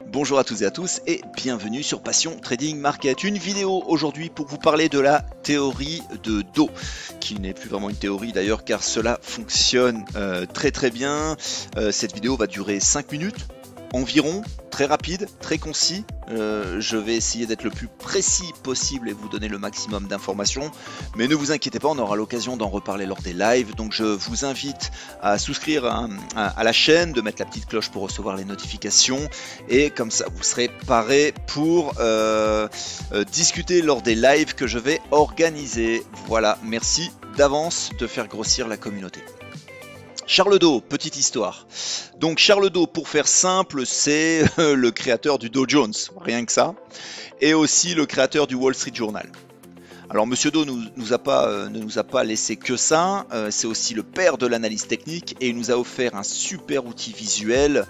Bonjour à toutes et à tous et bienvenue sur Passion Trading Market. Une vidéo aujourd'hui pour vous parler de la théorie de dos, qui n'est plus vraiment une théorie d'ailleurs car cela fonctionne très bien. Cette vidéo va durer 5 minutes environ, très rapide, très concis. Je vais essayer d'être le plus précis possible et vous donner le maximum d'informations. Mais ne vous inquiétez pas, on aura l'occasion d'en reparler lors des lives. Donc je vous invite à souscrire à la chaîne, de mettre la petite cloche pour recevoir les notifications. Et comme ça, vous serez parés pour discuter lors des lives que je vais organiser. Voilà, merci d'avance de faire grossir la communauté. Charles Dow, petite histoire. Donc Charles Dow, pour faire simple, c'est le créateur du Dow Jones, rien que ça, et aussi le créateur du Wall Street Journal. Alors Monsieur Dow ne nous a pas laissé que ça, c'est aussi le père de l'analyse technique et il nous a offert un super outil visuel.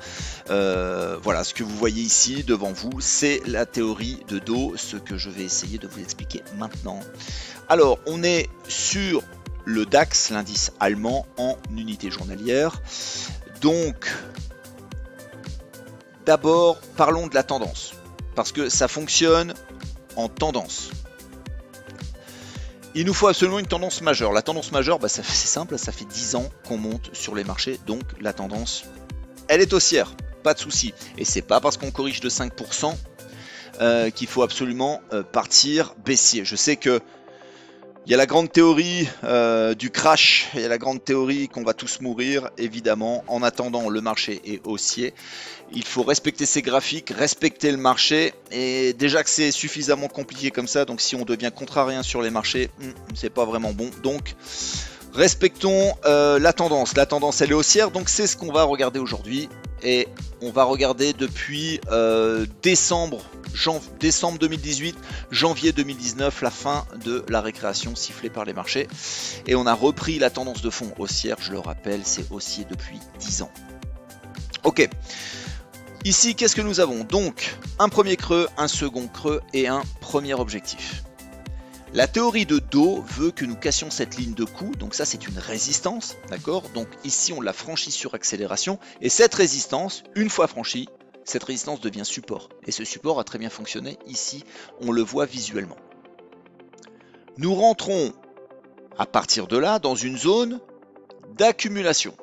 Voilà, ce que vous voyez ici devant vous, c'est la théorie de Dow, ce que je vais essayer de vous expliquer maintenant. Alors, on est sur le DAX, l'indice allemand en unité journalière. Donc, d'abord, parlons de la tendance, parce que ça fonctionne en tendance. Il nous faut absolument une tendance majeure. La tendance majeure, c'est simple, ça fait 10 ans qu'on monte sur les marchés, donc la tendance, elle est haussière, pas de souci. Et c'est pas parce qu'on corrige de 5% qu'il faut absolument partir baissier. Je sais que il y a la grande théorie du crash, il y a la grande théorie qu'on va tous mourir, évidemment. En attendant, le marché est haussier. Il faut respecter ces graphiques, respecter le marché. Et déjà que c'est suffisamment compliqué comme ça, donc si on devient contrarien sur les marchés, c'est pas vraiment bon. Donc, respectons la tendance. La tendance, elle est haussière, donc c'est ce qu'on va regarder aujourd'hui. Et on va regarder depuis décembre 2018, janvier 2019, la fin de la récréation sifflée par les marchés. Et on a repris la tendance de fond haussière, je le rappelle, c'est haussier depuis 10 ans. Ok, ici qu'est-ce que nous avons? Donc un premier creux, un second creux et un premier objectif. La théorie de Dow veut que nous cassions cette ligne de coup, donc ça c'est une résistance, d'accord? Donc ici on l'a franchie sur accélération, et cette résistance, une fois franchie, cette résistance devient support. Et ce support a très bien fonctionné, ici on le voit visuellement. Nous rentrons à partir de là dans une zone d'accumulation.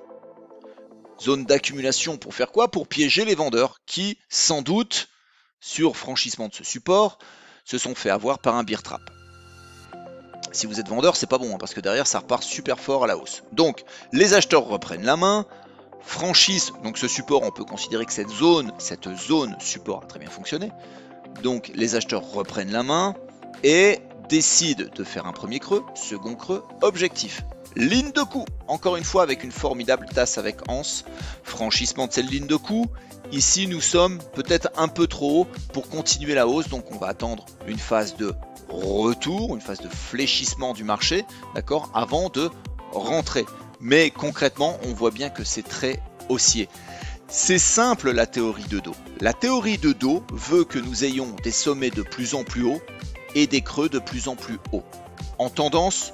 Zone d'accumulation pour faire quoi? Pour piéger les vendeurs qui, sans doute, sur franchissement de ce support, se sont fait avoir par un bear trap. Si vous êtes vendeur, c'est pas bon, parce que derrière, ça repart super fort à la hausse. Donc, les acheteurs reprennent la main, franchissent, donc ce support, on peut considérer que cette zone support a très bien fonctionné. Donc, les acheteurs reprennent la main et décident de faire un premier creux, second creux, objectif. Ligne de coup, encore une fois avec une formidable tasse avec anse, franchissement de cette ligne de coup. Ici, nous sommes peut-être un peu trop haut pour continuer la hausse, donc on va attendre une phase de retour, une phase de fléchissement du marché, d'accord, avant de rentrer. Mais concrètement, on voit bien que c'est très haussier. C'est simple la théorie de Dow. La théorie de Dow veut que nous ayons des sommets de plus en plus hauts et des creux de plus en plus hauts. En tendance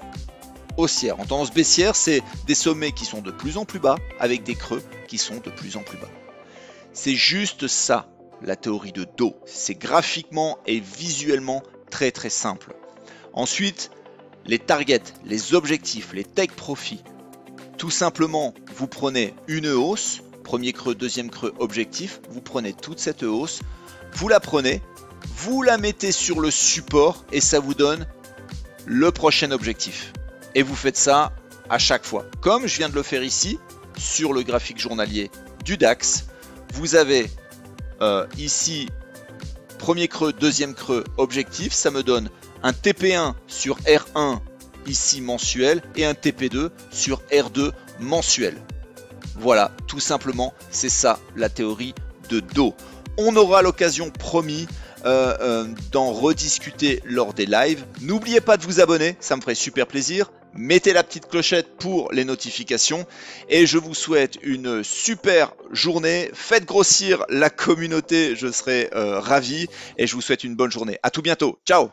haussière. En tendance baissière, c'est des sommets qui sont de plus en plus bas avec des creux qui sont de plus en plus bas. C'est juste ça, la théorie de Dow. C'est graphiquement et visuellement très simple. Ensuite, les targets, les objectifs, les take profit. Tout simplement, vous prenez une hausse, premier creux, deuxième creux, objectif. Vous prenez toute cette hausse, vous la prenez, vous la mettez sur le support et ça vous donne le prochain objectif. Et vous faites ça à chaque fois. Comme je viens de le faire ici, sur le graphique journalier du DAX, vous avez ici premier creux, deuxième creux, objectif. Ça me donne un TP1 sur R1 ici mensuel et un TP2 sur R2 mensuel. Voilà, tout simplement, c'est ça la théorie de Dow. On aura l'occasion, promis, d'en rediscuter lors des lives. N'oubliez pas de vous abonner, ça me ferait super plaisir. Mettez la petite clochette pour les notifications et je vous souhaite une super journée. Faites grossir la communauté, je serai ravi et je vous souhaite une bonne journée. À tout bientôt, ciao!